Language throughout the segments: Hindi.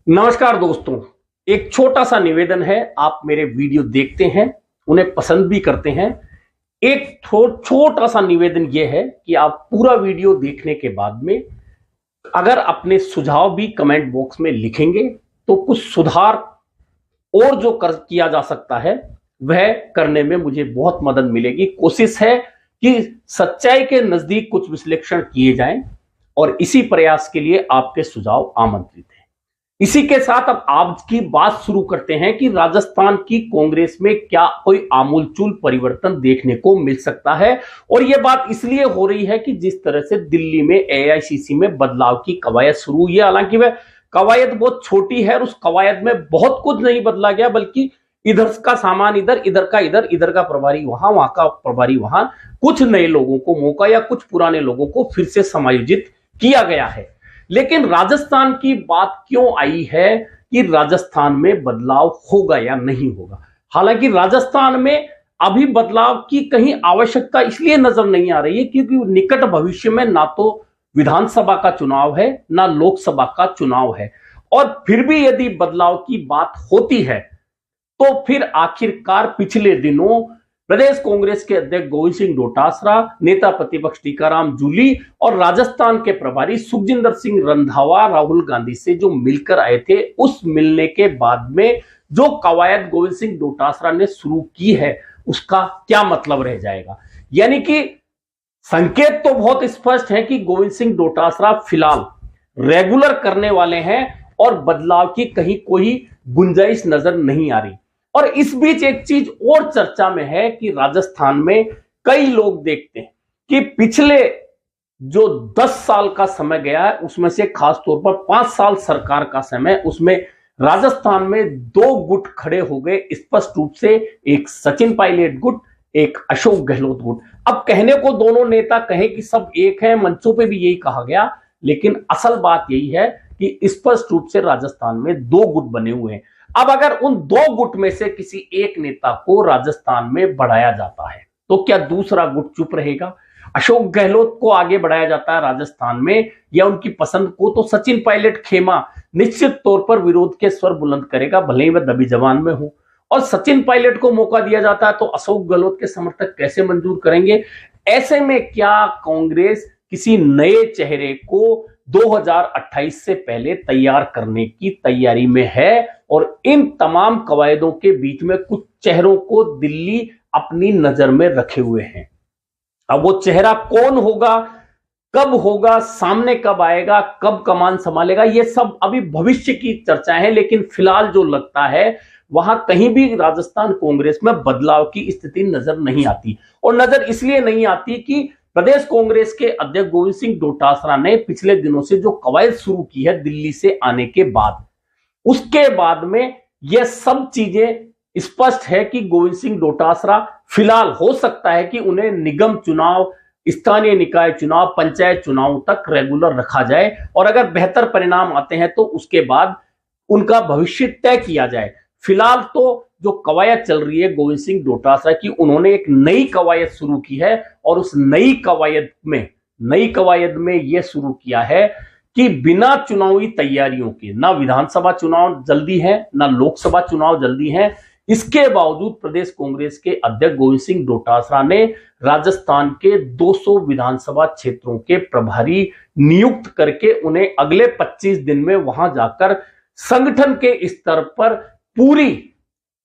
नमस्कार दोस्तों, एक छोटा सा निवेदन है। आप मेरे वीडियो देखते हैं, उन्हें पसंद भी करते हैं। एक छोटा सा निवेदन यह है कि आप पूरा वीडियो देखने के बाद में अगर अपने सुझाव भी कमेंट बॉक्स में लिखेंगे तो कुछ सुधार और जो किया जा सकता है वह करने में मुझे बहुत मदद मिलेगी। कोशिश है कि सच्चाई के नजदीक कुछ विश्लेषण किए जाएं और इसी प्रयास के लिए आपके सुझाव आमंत्रित हैं। इसी के साथ अब आज की बात शुरू करते हैं कि राजस्थान की कांग्रेस में क्या कोई आमूलचूल परिवर्तन देखने को मिल सकता है। और यह बात इसलिए हो रही है कि जिस तरह से दिल्ली में एआईसीसी में बदलाव की कवायद शुरू हुई है, हालांकि वह कवायद बहुत छोटी है और उस कवायद में बहुत कुछ नहीं बदला गया, बल्कि इधर का सामान इधर, इधर का इधर, इधर का प्रभारी वहां, वहां का प्रभारी वहां, कुछ नए लोगों को मौका या कुछ पुराने लोगों को फिर से समायोजित किया गया है। लेकिन राजस्थान की बात क्यों आई है कि राजस्थान में बदलाव होगा या नहीं होगा। हालांकि राजस्थान में अभी बदलाव की कहीं आवश्यकता इसलिए नजर नहीं आ रही है क्योंकि निकट भविष्य में ना तो विधानसभा का चुनाव है ना लोकसभा का चुनाव है। और फिर भी यदि बदलाव की बात होती है तो फिर आखिरकार पिछले दिनों प्रदेश कांग्रेस के अध्यक्ष गोविंद सिंह डोटासरा, नेता प्रतिपक्ष टीकाराम जूली और राजस्थान के प्रभारी सुखजिंदर सिंह रंधावा राहुल गांधी से जो मिलकर आए थे, उस मिलने के बाद में जो कवायद गोविंद सिंह डोटासरा ने शुरू की है उसका क्या मतलब रह जाएगा। यानी कि संकेत तो बहुत स्पष्ट है कि गोविंद सिंह डोटासरा फिलहाल रेगुलर करने वाले हैं और बदलाव की कहीं कोई गुंजाइश नजर नहीं आ रही। और इस बीच एक चीज और चर्चा में है कि राजस्थान में कई लोग देखते हैं कि पिछले जो 10 साल का समय गया है उसमें से खास तौर पर 5 साल सरकार का समय, उसमें राजस्थान में 2 गुट खड़े हो गए स्पष्ट रूप से। एक सचिन पायलट गुट, एक अशोक गहलोत गुट। अब कहने को दोनों नेता कहे कि सब एक है, मंचों पे भी यही कहा गया, लेकिन असल बात यही है कि स्पष्ट रूप से राजस्थान में 2 गुट बने हुए हैं। अब अगर उन 2 गुट में से किसी एक नेता को राजस्थान में बढ़ाया जाता है तो क्या दूसरा गुट चुप रहेगा? अशोक गहलोत को आगे बढ़ाया जाता है राजस्थान में, या उनकी पसंद को तो सचिन पायलट खेमा निश्चित तौर पर विरोध के स्वर बुलंद करेगा, भले ही वह दबी जबान में हो। और सचिन पायलट को मौका दिया जाता है तो अशोक गहलोत के समर्थक कैसे मंजूर करेंगे? ऐसे में क्या कांग्रेस किसी नए चेहरे को 2028 से पहले तैयार करने की तैयारी में है? और इन तमाम कवायदों के बीच में कुछ चेहरों को दिल्ली अपनी नजर में रखे हुए हैं। अब वो चेहरा कौन होगा, कब होगा, सामने कब आएगा, कब कमान संभालेगा, ये सब अभी भविष्य की चर्चा है। लेकिन फिलहाल जो लगता है वहां कहीं भी राजस्थान कांग्रेस में बदलाव की स्थिति नजर नहीं आती। और नजर इसलिए नहीं आती कि प्रदेश कांग्रेस के अध्यक्ष गोविंद सिंह डोटासरा ने पिछले दिनों से जो कवायद शुरू की है दिल्ली से आने के बाद, उसके बाद में यह सब चीजें स्पष्ट है कि गोविंद सिंह डोटासरा फिलहाल हो सकता है कि उन्हें निगम चुनाव, स्थानीय निकाय चुनाव, पंचायत चुनाव तक रेगुलर रखा जाए और अगर बेहतर परिणाम आते हैं तो उसके बाद उनका भविष्य तय किया जाए। फिलहाल तो जो कवायद चल रही है गोविंद सिंह डोटासरा की, उन्होंने एक नई कवायद शुरू की है और उस नई कवायद में यह शुरू किया है कि बिना चुनावी तैयारियों के, ना विधानसभा चुनाव जल्दी है ना लोकसभा चुनाव जल्दी है, इसके बावजूद प्रदेश कांग्रेस के अध्यक्ष गोविंद सिंह डोटासरा ने राजस्थान के 200 विधानसभा क्षेत्रों के प्रभारी नियुक्त करके उन्हें अगले 25 दिन में वहां जाकर संगठन के स्तर पर पूरी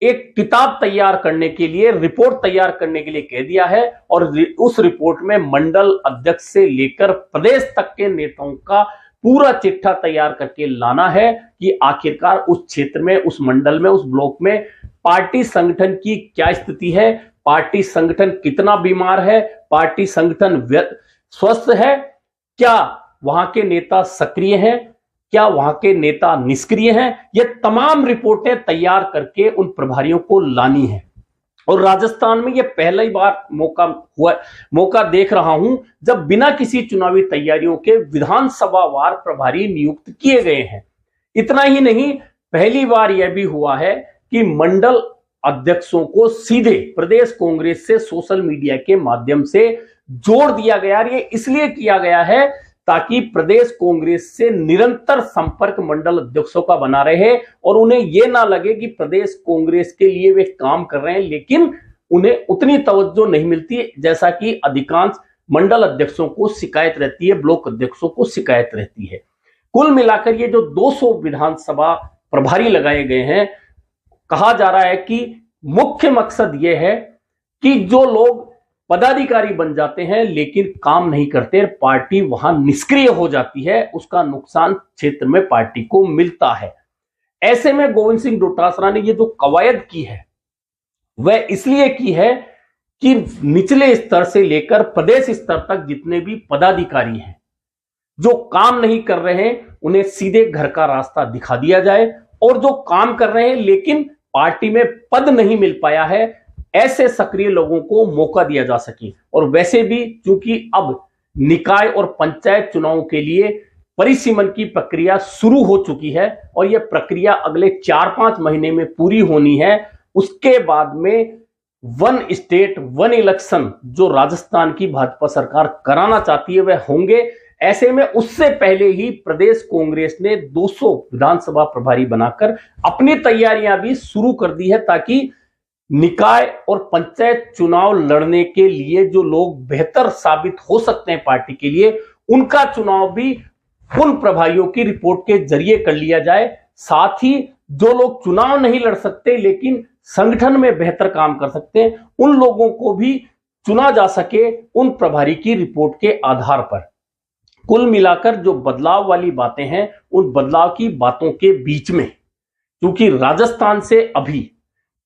एक किताब तैयार करने के लिए, रिपोर्ट तैयार करने के लिए कह दिया है। और उस रिपोर्ट में मंडल अध्यक्ष से लेकर प्रदेश तक के नेताओं का पूरा चिट्ठा तैयार करके लाना है कि आखिरकार उस क्षेत्र में, उस मंडल में, उस ब्लॉक में पार्टी संगठन की क्या स्थिति है, पार्टी संगठन कितना बीमार है, पार्टी संगठन स्वस्थ है, क्या वहां के नेता सक्रिय हैं, क्या वहां के नेता निष्क्रिय हैं, ये तमाम रिपोर्टें तैयार करके उन प्रभारियों को लानी है। और राजस्थान में ये पहली बार मौका देख रहा हूं जब बिना किसी चुनावी तैयारियों के विधानसभा वार प्रभारी नियुक्त किए गए हैं। इतना ही नहीं, पहली बार यह भी हुआ है कि मंडल अध्यक्षों को सीधे प्रदेश कांग्रेस से सोशल मीडिया के माध्यम से जोड़ दिया गया। ये इसलिए किया गया है ताकि प्रदेश कांग्रेस से निरंतर संपर्क मंडल अध्यक्षों का बना रहे और उन्हें यह ना लगे कि प्रदेश कांग्रेस के लिए वे काम कर रहे हैं लेकिन उन्हें उतनी तवज्जो नहीं मिलती जैसा कि अधिकांश मंडल अध्यक्षों को शिकायत रहती है, ब्लॉक अध्यक्षों को शिकायत रहती है। कुल मिलाकर ये जो 200 विधानसभा प्रभारी लगाए गए हैं, कहा जा रहा है कि मुख्य मकसद यह है कि जो लोग पदाधिकारी बन जाते हैं लेकिन काम नहीं करते, पार्टी वहां निष्क्रिय हो जाती है, उसका नुकसान क्षेत्र में पार्टी को मिलता है। ऐसे में गोविंद सिंह डोटासरा ने ये जो कवायद की है वह इसलिए की है कि निचले स्तर से लेकर प्रदेश स्तर तक जितने भी पदाधिकारी हैं जो काम नहीं कर रहे हैं उन्हें सीधे घर का रास्ता दिखा दिया जाए और जो काम कर रहे हैं लेकिन पार्टी में पद नहीं मिल पाया है ऐसे सक्रिय लोगों को मौका दिया जा सके। और वैसे भी चूंकि अब निकाय और पंचायत चुनाव के लिए परिसीमन की प्रक्रिया शुरू हो चुकी है और यह प्रक्रिया अगले 4-5 महीने में पूरी होनी है, उसके बाद में वन स्टेट वन इलेक्शन जो राजस्थान की भाजपा सरकार कराना चाहती है वह होंगे। ऐसे में उससे पहले ही प्रदेश कांग्रेस ने 200 विधानसभा प्रभारी बनाकर अपनी तैयारियां भी शुरू कर दी है ताकि निकाय और पंचायत चुनाव लड़ने के लिए जो लोग बेहतर साबित हो सकते हैं पार्टी के लिए, उनका चुनाव भी उन प्रभारियों की रिपोर्ट के जरिए कर लिया जाए। साथ ही जो लोग चुनाव नहीं लड़ सकते लेकिन संगठन में बेहतर काम कर सकते हैं, उन लोगों को भी चुना जा सके उन प्रभारी की रिपोर्ट के आधार पर। कुल मिलाकर जो बदलाव वाली बातें हैं, उन बदलाव की बातों के बीच में क्योंकि राजस्थान से अभी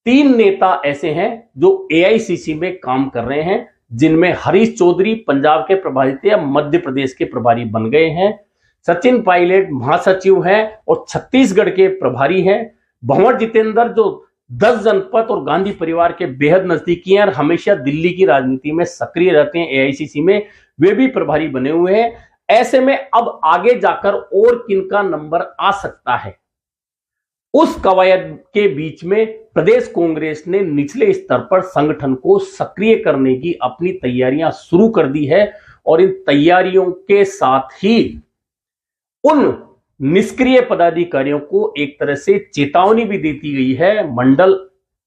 3 नेता ऐसे हैं जो एआईसीसी में काम कर रहे हैं, जिनमें हरीश चौधरी पंजाब के प्रभारी थे, अब मध्य प्रदेश के प्रभारी बन गए हैं, सचिन पायलट महासचिव हैं और छत्तीसगढ़ के प्रभारी हैं, भंवर जितेंद्र जो 10 जनपद और गांधी परिवार के बेहद नजदीकी हैं और हमेशा दिल्ली की राजनीति में सक्रिय रहते हैं एआईसीसी में, वे भी प्रभारी बने हुए हैं। ऐसे में अब आगे जाकर और किनका नंबर आ सकता है, उस कवायद के बीच में प्रदेश कांग्रेस ने निचले स्तर पर संगठन को सक्रिय करने की अपनी तैयारियां शुरू कर दी है और इन तैयारियों के साथ ही उन निष्क्रिय पदाधिकारियों को एक तरह से चेतावनी भी देती गई है। मंडल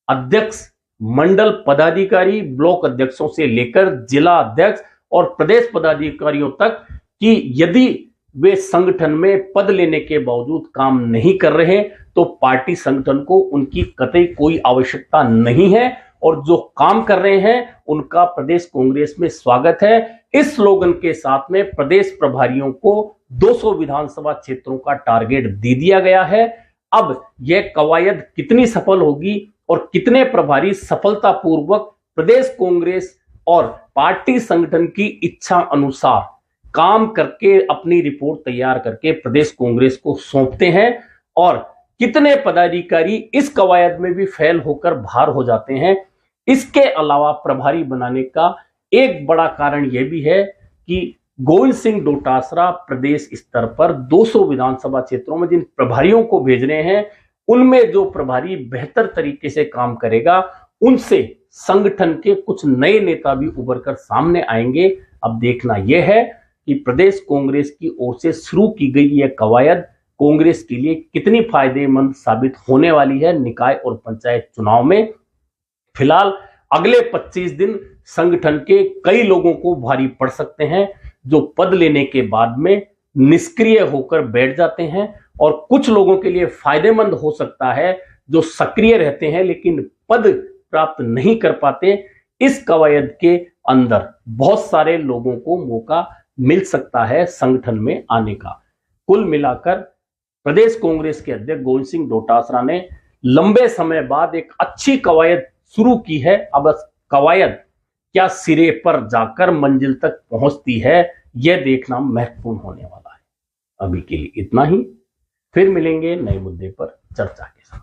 अध्यक्ष, मंडल पदाधिकारी, ब्लॉक अध्यक्षों से लेकर जिला अध्यक्ष और प्रदेश पदाधिकारियों तक कि यदि वे संगठन में पद लेने के बावजूद काम नहीं कर रहे तो पार्टी संगठन को उनकी कतई कोई आवश्यकता नहीं है और जो काम कर रहे हैं उनका प्रदेश कांग्रेस में स्वागत है। इस स्लोगन के साथ में प्रदेश प्रभारियों को 200 विधानसभा क्षेत्रों का टारगेट दे दिया गया है। अब यह कवायद कितनी सफल होगी और कितने प्रभारी सफलतापूर्वक प्रदेश कांग्रेस और पार्टी संगठन की इच्छा अनुसार काम करके अपनी रिपोर्ट तैयार करके प्रदेश कांग्रेस को सौंपते हैं और कितने पदाधिकारी इस कवायद में भी फेल होकर बाहर हो जाते हैं। इसके अलावा प्रभारी बनाने का एक बड़ा कारण यह भी है कि गोविंद सिंह डोटासरा प्रदेश स्तर पर 200 विधानसभा क्षेत्रों में जिन प्रभारियों को भेज रहे हैं उनमें जो प्रभारी बेहतर तरीके से काम करेगा उनसे संगठन के कुछ नए नेता भी उभर कर सामने आएंगे। अब देखना यह है कि प्रदेश कांग्रेस की ओर से शुरू की गई यह कवायद कांग्रेस के लिए कितनी फायदेमंद साबित होने वाली है निकाय और पंचायत चुनाव में। फिलहाल अगले 25 दिन संगठन के कई लोगों को भारी पड़ सकते हैं जो पद लेने के बाद में निष्क्रिय होकर बैठ जाते हैं और कुछ लोगों के लिए फायदेमंद हो सकता है जो सक्रिय रहते हैं लेकिन पद प्राप्त नहीं कर पाते। इस कवायद के अंदर बहुत सारे लोगों को मौका मिल सकता है संगठन में आने का। कुल मिलाकर प्रदेश कांग्रेस के अध्यक्ष गोविंद सिंह डोटासरा ने लंबे समय बाद एक अच्छी कवायद शुरू की है। अब कवायद क्या सिरे पर जाकर मंजिल तक पहुंचती है यह देखना महत्वपूर्ण होने वाला है। अभी के लिए इतना ही, फिर मिलेंगे नए मुद्दे पर चर्चा के साथ।